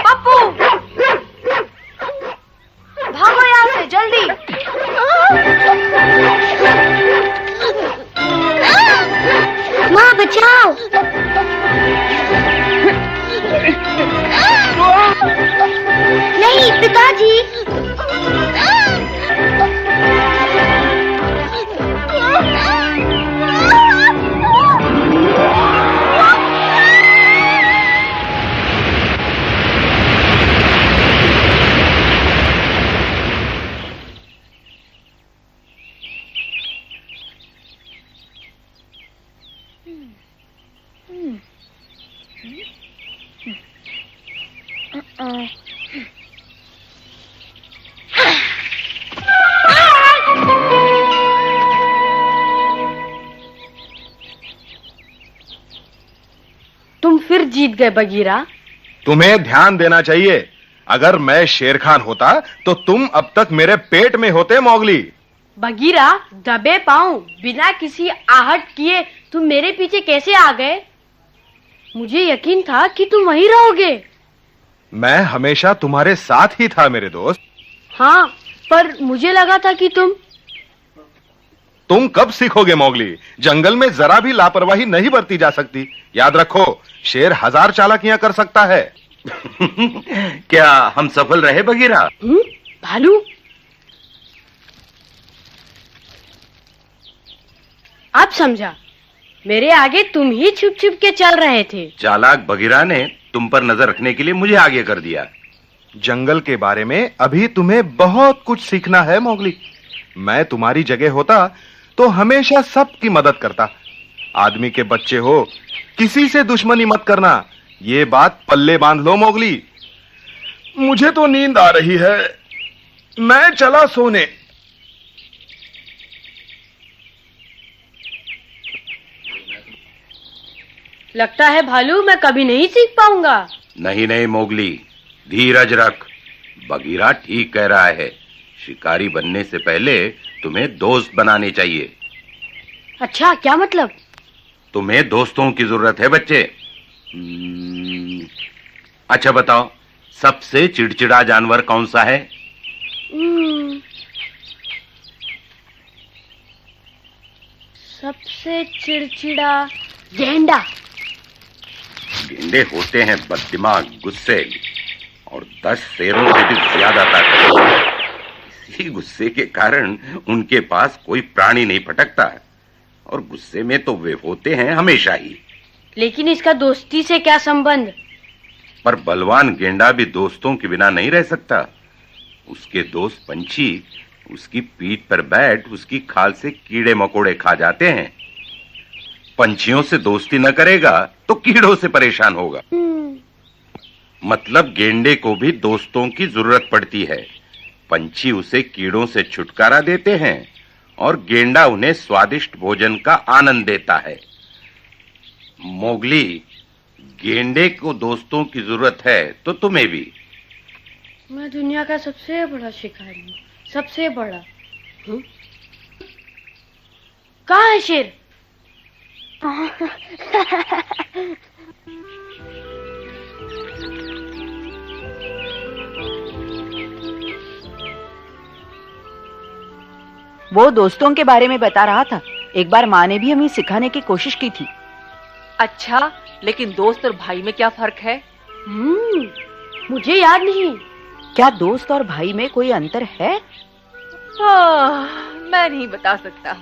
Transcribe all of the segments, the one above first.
पप्पू, भागो यहाँ से जल्दी। माँ बचाओ। नहीं पिताजी। तुम फिर जीत गए बगीरा। तुम्हें ध्यान देना चाहिए। अगर मैं शेर खान होता तो तुम अब तक मेरे पेट में होते मौगली। बगीरा, दबे पांव बिना किसी आहट किए तुम मेरे पीछे कैसे आ गए? मुझे यकीन था कि तुम वहीं रहोगे। मैं हमेशा तुम्हारे साथ ही था मेरे दोस्त। हाँ, पर मुझे लगा था कि तुम कब सीखोगे मौगली? जंगल में जरा भी लापरवाही नहीं बरती जा सकती। याद रखो, शेर 1000 चालाकियां कर सकता है। क्या हम सफल रहे बगीरा? भालू, अब समझा। मेरे आगे तुम ही छुप छुप के चल रहे थे। चालाक बगीरा ने तुम पर नजर रखने के लिए मुझे आगे कर दिया। जंगल के बारे में अभी तुम्हें बहुत कुछ सीखना है मौगली। मैं तुम्हारी जगह होता तो हमेशा सबकी मदद करता। आदमी के बच्चे हो, किसी से दुश्मनी मत करना। ये बात पल्ले बांध लो मौगली। मुझे तो नींद आ रही है, मैं चला सोने। लगता है भालू मैं कभी नहीं सीख पाऊंगा। नहीं नहीं मौगली, धीरज रख। बगीरा ठीक कह रहा है। शिकारी बनने से पहले तुम्हें दोस्त बनाने चाहिए। अच्छा, क्या मतलब? तुम्हें दोस्तों की जरूरत है बच्चे। अच्छा बताओ, सबसे चिड़चिड़ा जानवर कौन सा है? सबसे चिड़चिड़ा गेंडा। गेंडे होते हैं बददिमाग, गुस्से और 10 शेरों से भी ज्यादा ताकत। इसी गुस्से के कारण उनके पास कोई प्राणी नहीं फटकता और गुस्से में तो वे होते हैं हमेशा ही। लेकिन इसका दोस्ती से क्या संबंध? पर बलवान गेंडा भी दोस्तों के बिना नहीं रह सकता। उसके दोस्त पंछी उसकी पीठ पर बैठ उसकी खाल से कीड़े मकोड़े खा जाते हैं। पंछियों से दोस्ती न करेगा तो कीड़ों से परेशान होगा। मतलब गेंडे को भी दोस्तों की जरूरत पड़ती है। पंछी उसे कीड़ों से छुटकारा देते हैं और गेंडा उन्हें स्वादिष्ट भोजन का आनंद देता है। मोगली, गेंडे को दोस्तों की जरूरत है तो तुम्हें भी। मैं दुनिया का सबसे बड़ा शिकारी हूँ, सबसे बड़ा। कहाँ है शेर? वो दोस्तों के बारे में बता रहा था। एक बार माँ ने भी हमें सिखाने की कोशिश की थी। अच्छा, लेकिन दोस्त और भाई में क्या फर्क है? मुझे याद नहीं। क्या दोस्त और भाई में कोई अंतर है? मैं नहीं बता सकता।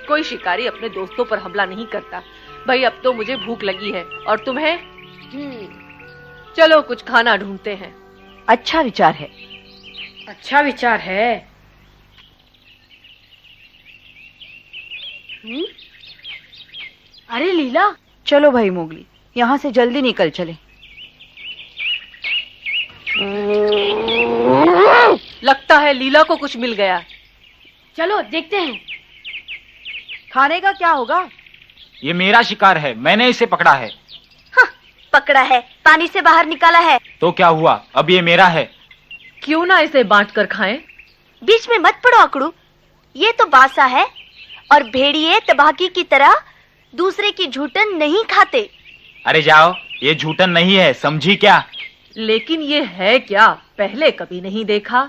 कोई शिकारी अपने दोस्तों पर हमला नहीं करता। भाई, अब तो मुझे भूख लगी है। और तुम्हें? चलो कुछ खाना ढूंढते हैं। अच्छा विचार है। अच्छा विचार है। अरे लीला, चलो भाई मोगली, यहाँ से जल्दी निकल चले। लगता है लीला को कुछ मिल गया। चलो देखते हैं। खाने का क्या होगा? ये मेरा शिकार है, मैंने इसे पकड़ा है। हाँ, पकड़ा है, पानी से बाहर निकाला है। तो क्या हुआ, अब ये मेरा है। क्यों ना इसे बांट कर खाएं? बीच में मत पड़ो अकड़ू, ये तो बासा है और भेड़िए तबाकी की तरह दूसरे की झूठन नहीं खाते। अरे जाओ, ये झूठन नहीं है, समझी क्या? लेकिन ये है क्या? पहले कभी नहीं देखा।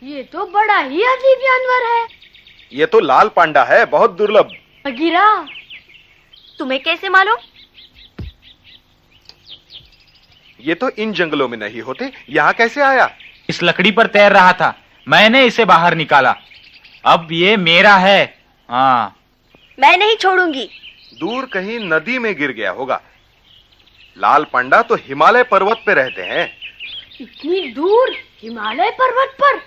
ये तो बड़ा ही अजीब जानवर है। ये तो लाल पांडा है, बहुत दुर्लभ। बगीरा, तुम्हें कैसे मालूम? ये तो इन जंगलों में नहीं होते, यहाँ कैसे आया? इस लकड़ी पर तैर रहा था, मैंने इसे बाहर निकाला। अब ये मेरा है। हाँ, मैं नहीं छोड़ूंगी। दूर कहीं नदी में गिर गया होगा। लाल पांडा तो हिमालय पर्वत पे रहते हैं। इतनी दूर हिमालय पर्वत पर?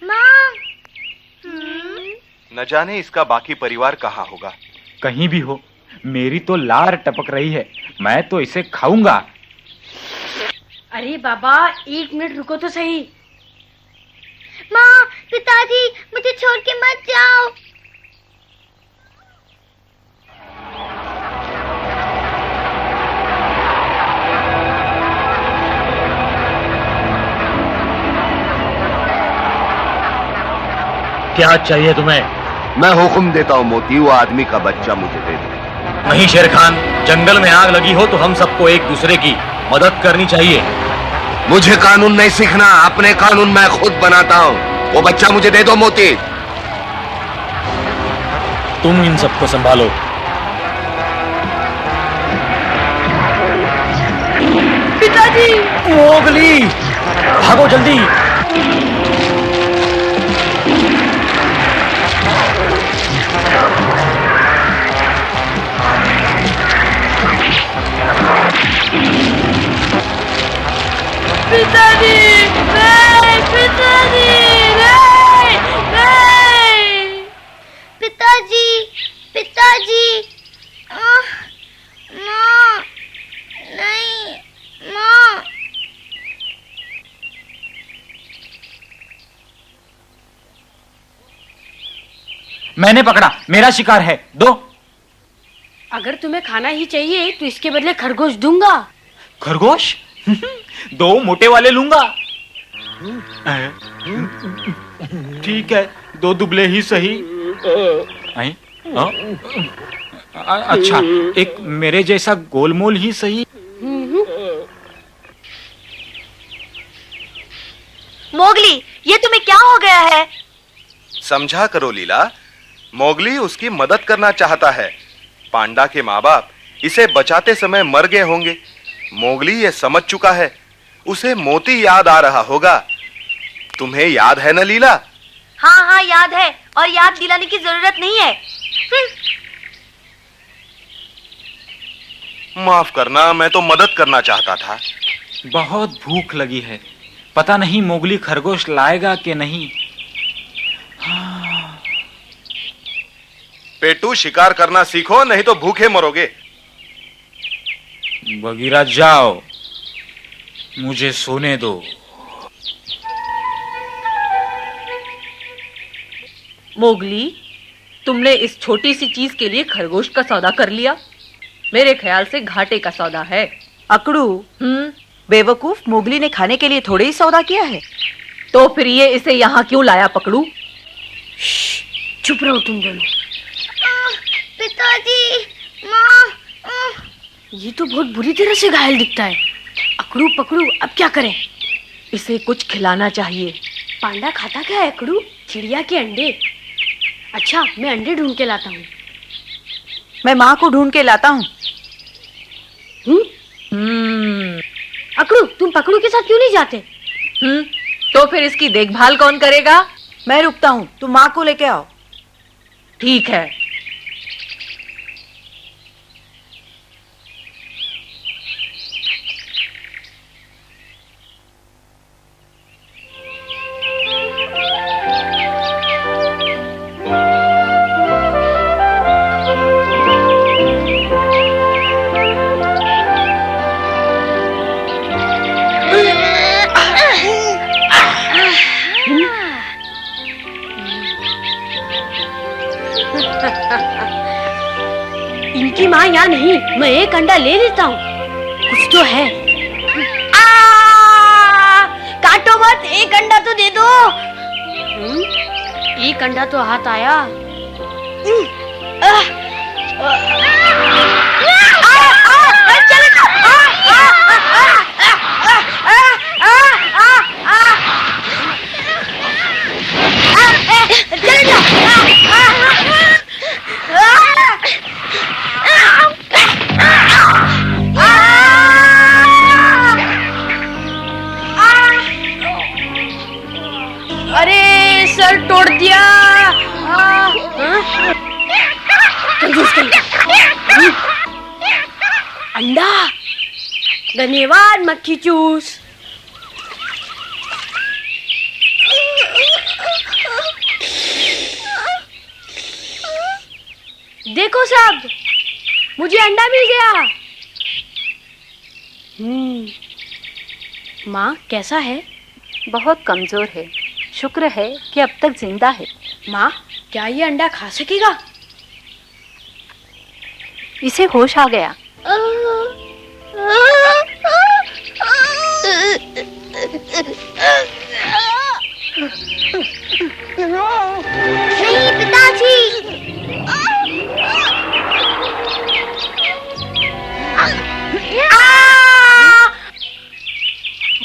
माँ। न जाने इसका बाकी परिवार कहाँ होगा। कहीं भी हो, मेरी तो लार टपक रही है, मैं तो इसे खाऊंगा। अरे बाबा, 1 मिनट रुको तो सही। माँ, पिताजी, मुझे छोड़ के मत जाओ। क्या चाहिए तुम्हें? मैं हुक्म देता हूँ मोती, वो आदमी का बच्चा मुझे दे दो। नहीं शेर खान, जंगल में आग लगी हो तो हम सबको एक दूसरे की मदद करनी चाहिए। मुझे कानून नहीं सीखना, अपने कानून मैं खुद बनाता हूँ। वो बच्चा मुझे दे दो मोती। तुम इन सबको संभालो। पिताजी! मोगली, भागो जल्दी। पिताजी! नहीं! पिताजी! नहीं! नहीं! पिताजी, पिताजी। माँ, नहीं, माँ। मैंने पकड़ा, मेरा शिकार है, दो। अगर तुम्हें खाना ही चाहिए तो इसके बदले खरगोश दूंगा। खरगोश? दो मोटे वाले लूंगा। ठीक है, दो दुबले ही सही। अच्छा, एक मेरे जैसा गोलमोल ही सही। मोगली, ये तुम्हें क्या हो गया है? समझा करो लीला, मोगली उसकी मदद करना चाहता है। पांडा के माँ बाप इसे बचाते समय मर गए होंगे। मोगली ये समझ चुका है, उसे मोती याद आ रहा होगा। तुम्हें याद है न लीला? हाँ हाँ, याद है, और याद दिलाने की जरूरत नहीं है। माफ करना, मैं तो मदद करना चाहता था। बहुत भूख लगी है, पता नहीं मोगली खरगोश लाएगा कि नहीं। पेटू, शिकार करना सीखो, नहीं तो भूखे मरोगे। बगीरा जाओ, मुझे सोने दो। मोगली, तुमने इस छोटी सी चीज के लिए खरगोश का सौदा कर लिया? मेरे ख्याल से घाटे का सौदा है। अकड़ू, बेवकूफ, मोगली ने खाने के लिए थोड़े ही सौदा किया है। तो फिर ये इसे यहाँ क्यों लाया? पकड़ू। चुप रहो तुम दोनों। पिताजी, माँ। ये तो बहुत बुरी तरह से घायल दिखता है। अकड़ू पकड़ू, अब क्या करें? इसे कुछ खिलाना चाहिए। पांडा खाता क्या है अकड़ू? चिड़िया के अंडे। अच्छा, मैं अंडे ढूंढ के लाता हूँ। मैं माँ को ढूंढ के लाता हूँ। अकड़ू, तुम पकड़ू के साथ क्यों नहीं जाते? तो फिर इसकी देखभाल कौन करेगा? मैं रुकता हूँ, तुम माँ को लेके आओ। ठीक है। इनकी माँ यहाँ नहीं, मैं एक अंडा ले लेता हूँ, कुछ तो है। काटो मत, एक अंडा तो दे दो। एक अंडा तो हाथ आया। अरे सर तोड़ दिया। कंजूस कहीं। अंडा। धन्यवाद मक्खी चूस। देखो सब, मुझे अंडा मिल गया। माँ कैसा है? बहुत कमजोर है, शुक्र है कि अब तक जिंदा है। माँ क्या ये अंडा खा सकेगा? इसे होश आ गया। नहीं पिताजी।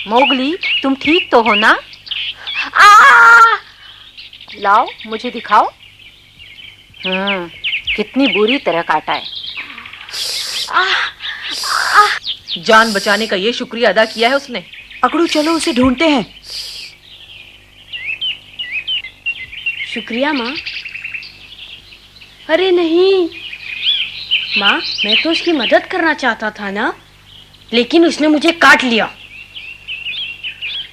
मोगली, तुम ठीक तो हो ना? लाओ मुझे दिखाओ। कितनी बुरी तरह काटा है। जान बचाने का ये शुक्रिया अदा किया है उसने। अकड़ू चलो उसे ढूंढते हैं। शुक्रिया माँ। अरे नहीं माँ, मैं तो उसकी मदद करना चाहता था ना, लेकिन उसने मुझे काट लिया।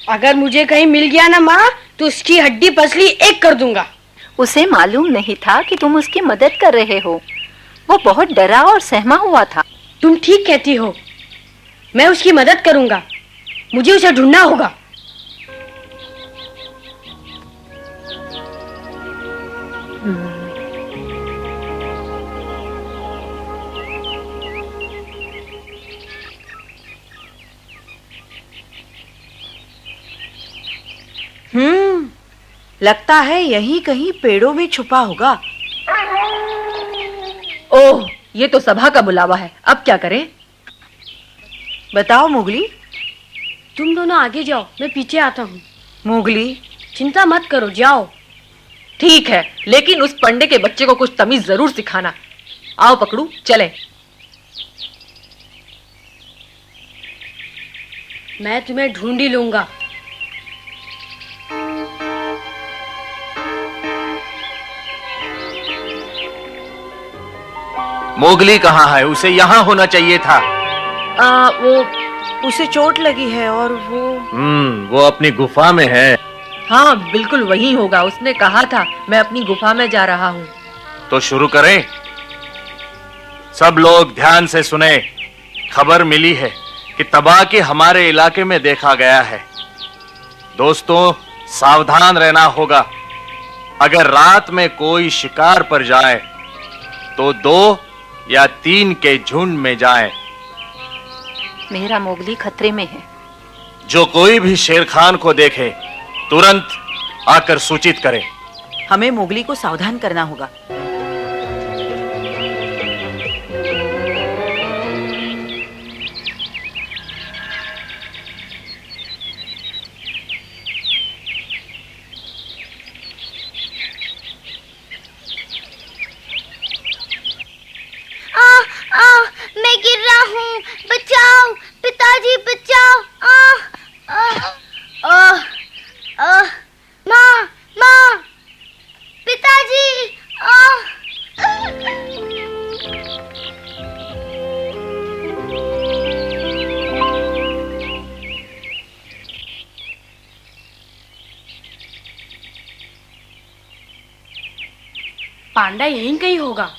अगर मुझे कहीं मिल गया ना माँ, तो उसकी हड्डी पसली एक कर दूंगा। उसे मालूम नहीं था कि तुम उसकी मदद कर रहे हो। वो बहुत डरा और सहमा हुआ था। तुम ठीक कहती हो, मैं उसकी मदद करूंगा। मुझे उसे ढूंढना होगा। लगता है यहीं कहीं पेड़ों में छुपा होगा। ओह, ये तो सभा का बुलावा है। अब क्या करें? बताओ मोगली। तुम दोनों आगे जाओ, मैं पीछे आता हूँ। मोगली, चिंता मत करो, जाओ। ठीक है, लेकिन उस पंडे के बच्चे को कुछ तमीज जरूर सिखाना। आओ पकड़ू, चले। मैं तुम्हें ढूंढ ही लूंगा। मोगली कहाँ है? उसे यहाँ होना चाहिए था। उसे चोट लगी है और वो अपनी गुफा में है। हाँ बिल्कुल वही होगा। उसने कहा था मैं अपनी गुफा में जा रहा हूँ। तो शुरू करें। सब लोग ध्यान से सुने। खबर मिली है कि तबाकी हमारे इलाके में देखा गया है। दोस्तों, सावधान रहना होगा। अगर रात में कोई शिकार पर जाए तो 2 या 3 के झुंड में जाए। मेरा मोगली खतरे में है। जो कोई भी शेर खान को देखे तुरंत आकर सूचित करे। हमें मोगली को सावधान करना होगा। मैं गिर रहा हूँ, बचाओ पिताजी, बचाओ। माँ, पिताजी। पांडा यहीं कहीं होगा।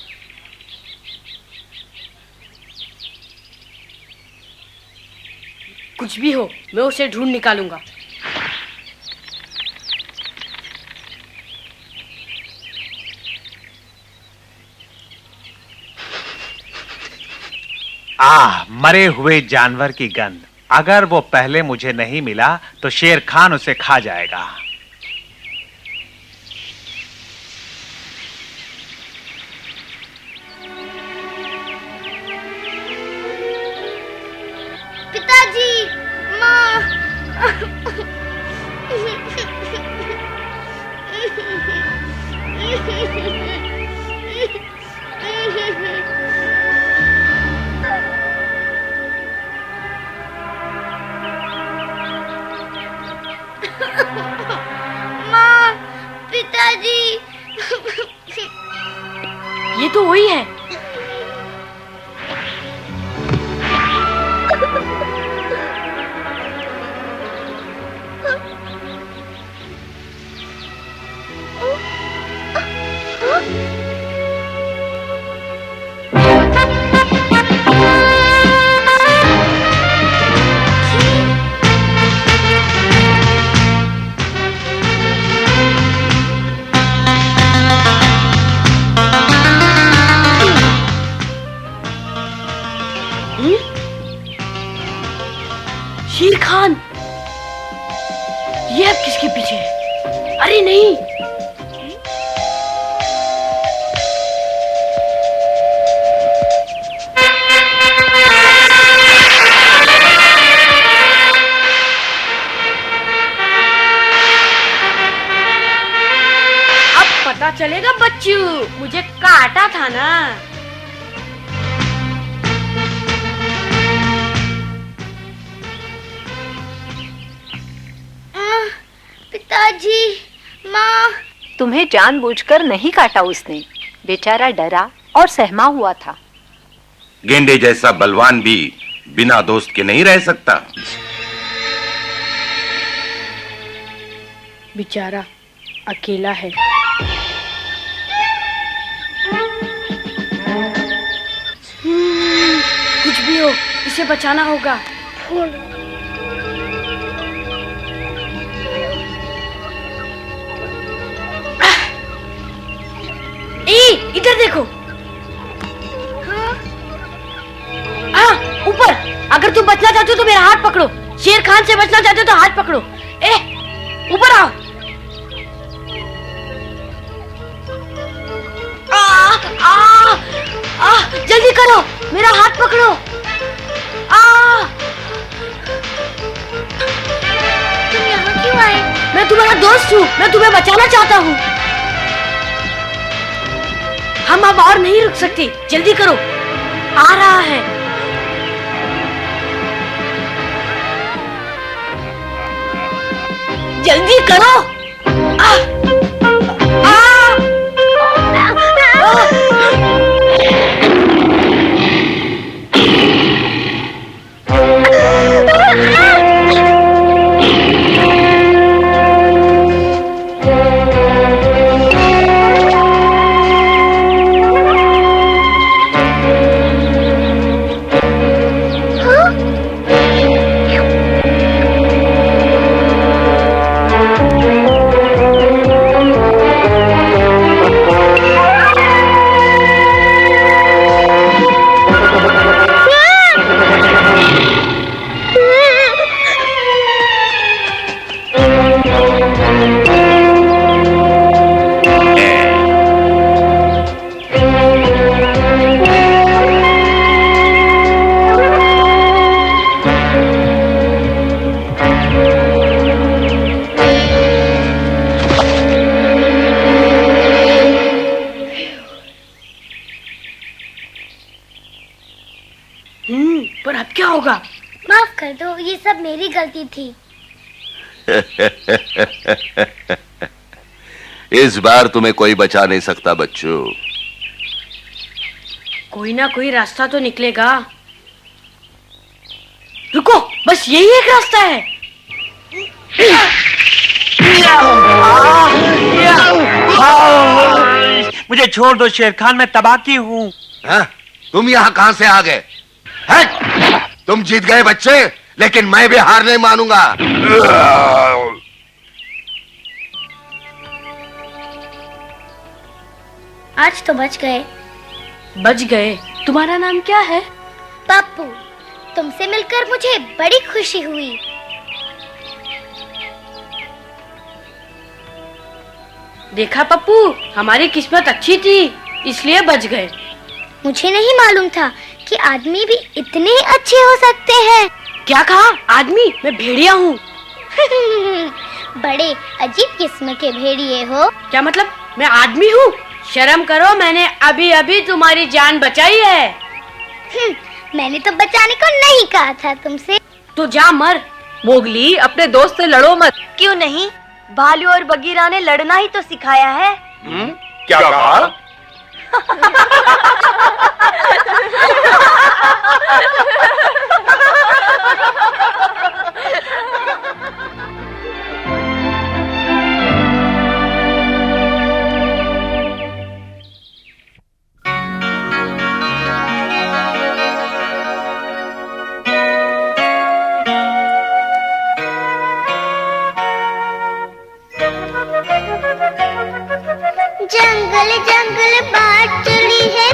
कुछ भी हो, मैं उसे ढूंढ निकालूंगा। मरे हुए जानवर की गंध। अगर वो पहले मुझे नहीं मिला तो शेर खान उसे खा जाएगा। माँ, पिताजी। ये तो वही है। शेर खान, ये अब किसके पीछे है? अरे नहीं, अब पता चलेगा बच्चू, मुझे काटा था ना। पिताजी, माँ। तुम्हें जानबूझकर नहीं काटा उसने, बेचारा डरा और सहमा हुआ था। गेंडे जैसा बलवान भी बिना दोस्त के नहीं रह सकता। बेचारा अकेला है। कुछ भी हो, इसे बचाना होगा। इधर देखो। हाँ, ऊपर। अगर तुम बचना चाहते हो तो मेरा हाथ पकड़ो। शेर खान से बचना चाहते हो तो हाथ पकड़ो। ऊपर आओ। जल्दी करो, मेरा हाथ पकड़ो। तुम यहाँ क्यों आए? मैं तुम्हारा दोस्त हूँ, मैं तुम्हें बचाना चाहता हूँ। हम अब और नहीं रुक सकते, जल्दी करो, आ रहा है। जल्दी करो। पर अब क्या होगा? माफ कर दो, ये सब मेरी गलती थी। इस बार तुम्हें कोई बचा नहीं सकता बच्चों। कोई ना कोई रास्ता तो निकलेगा। रुको, बस यही एक रास्ता है। मुझे छोड़ दो शेर खान, मैं तबाकी हूँ। तुम यहाँ कहाँ से आ गए? तुम जीत गए बच्चे, लेकिन मैं भी हार नहीं मानूंगा। आज तो बच गए। बच गए? तुम्हारा नाम क्या है? पप्पू। तुमसे मिलकर मुझे बड़ी खुशी हुई। देखा पप्पू, हमारी किस्मत अच्छी थी, इसलिए बच गए। मुझे नहीं मालूम था कि आदमी भी इतने अच्छे हो सकते हैं। क्या कहा? आदमी? मैं भेड़िया हूँ। बड़े अजीब किस्म के भेड़िए हो। क्या मतलब मैं आदमी हूँ? शर्म करो, मैंने अभी अभी तुम्हारी जान बचाई है। मैंने तो बचाने को नहीं कहा था तुमसे। तो जा मर। मोगली, अपने दोस्त से लड़ो मत। क्यों नहीं, भालू और बगीरा ने लड़ना ही तो सिखाया है। क्या कहा? जंगल जंगल बात चली है